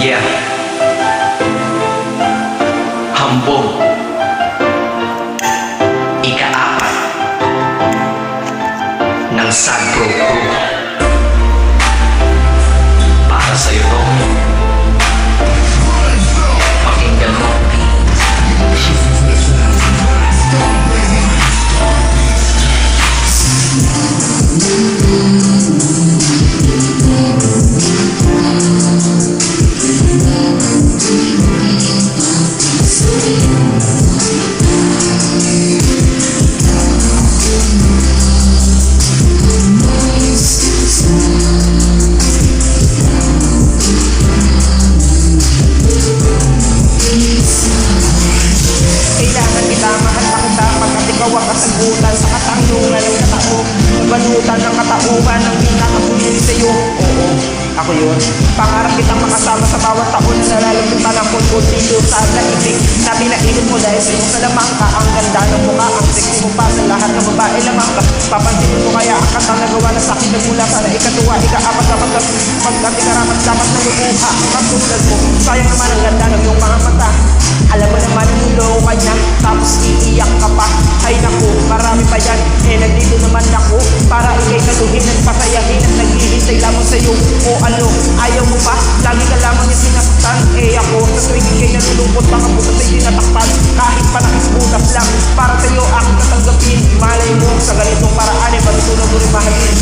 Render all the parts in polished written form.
Yeah. Hambog. Ika-4 ng Sad Bro Crew. Para sa'yo to. Pakinggan mo. Kailangan kita mahal makita pagkat ikaw ang kasagutan sa katanungan ng katao. Nabalutan ng katauhan ng pinakapulili sa'yo. Oo, ako yun. Pangarap kitang makasama sa bawat taon na nalalamutan ang kungkot dito sa naibig na pinailin mo dahil sa'yo sa lamang ka. Ang ganda ng mukha, ang sexy mo pa sa lahat ng babae lamang ka. Papansinin mo kaya ang katang nagawa na sa'kin nagmula sa ikatuwa, ika-4 pagkat ikaramat dapat na lukuha ang katulad mo. Sayang naman ang ganda ng iyong mga mata. Alam mo naman ang mundo ko kanya, tapos iiyak ka pa. Ay naku, marami pa yan, nandito naman ako para ikay kaluhin at pasayahin at naghihintay lamang sa'yo. O ano, ayaw mo pa, lagi ka lamang yung sinasaktan. Ako, sa tuwing ikay nalulungkot, baka bukas ay dinatakpan. Kahit pa nakisbutas lang, para sa'yo aking katanggapin. Malay mo, sa ganitong paraan ay matutunan mo rin mahalin.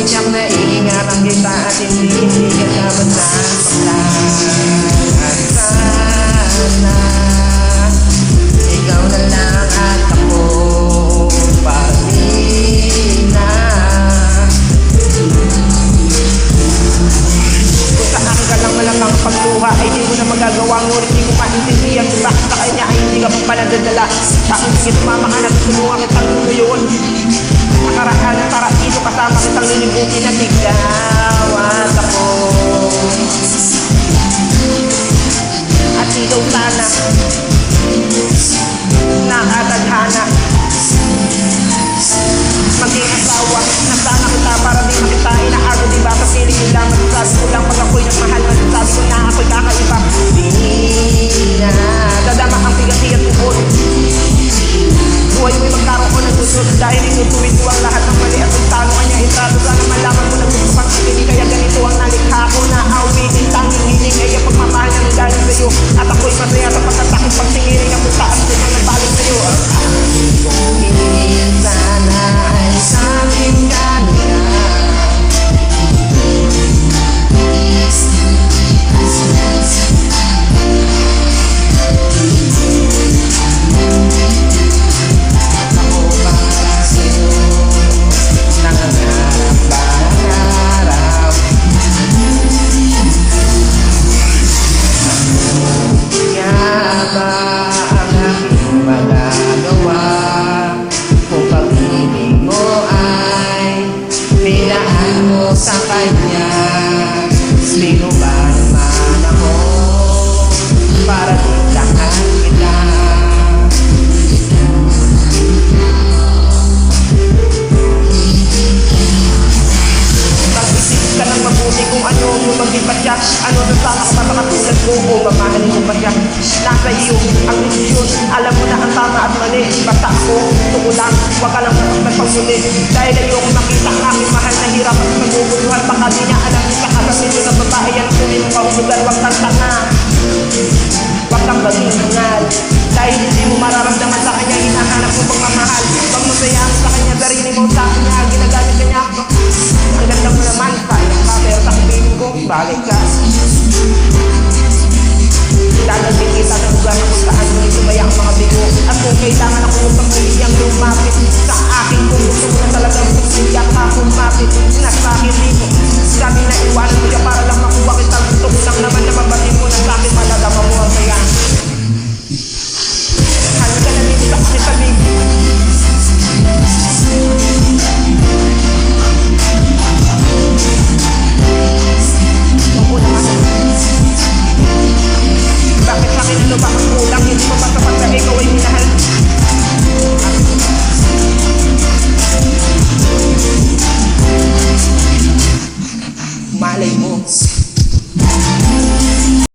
Siyang naiingatan kita at hindi ka naman nasaktan. Sana ikaw na lang at ako pag-ina. Kung sa akin ka lang malamang pagluha ay di mo na magagawa, ngunit di ko maintindihan kung bakit sa kanya ay hindi ka pa panadadala. Sa akin sige tumama ka na tutulungan kitang ngayon. Nakaraan at para dito kasama kitang lilibutin at ikaw at ako. At ikaw sana nakatadhana maging asawa na sana kita para di makita inaargo, diba sa piling yung lamang sabi ko lang pag ako'y nagmahal na sabi ko na ako'y kakaiba. Di na dadama ang bigat-bigat tungkol buhay mo'y magkaroon ng susunod dahil inutuwid ko ang lahat ng mali at kung talo kanya itrato. Sana malaman mo na gusto pang hindi kaya ganito ang nalikha ko na awitin. Tanging hiling ay ang pagmamahal ng galing sa'yo at ako'y masaya sa pagkatakit pagsingiling ang puntaan ko na nagbalik sa'yo. Kung hindi sana ay sa aking kanila sa kanya. Sino ba naman ako para tindahan kita? Mag-isip ka ng mabuti kung ano yung maglipat siya. Ano na sana ka ba katulad ko o mamahalin mo ba siya? Nasa iyo ang desisyon, alam mo na ang tama at mali. Basta ako, tuko lang, huwag ka lang magpagpagmuli. Dahil ayoko makita ang aking mahal na hirap at naguguluhan. Baka di niya alam sa kasasin ng babae yan. Kung hindi mo kahulugan, huwag ka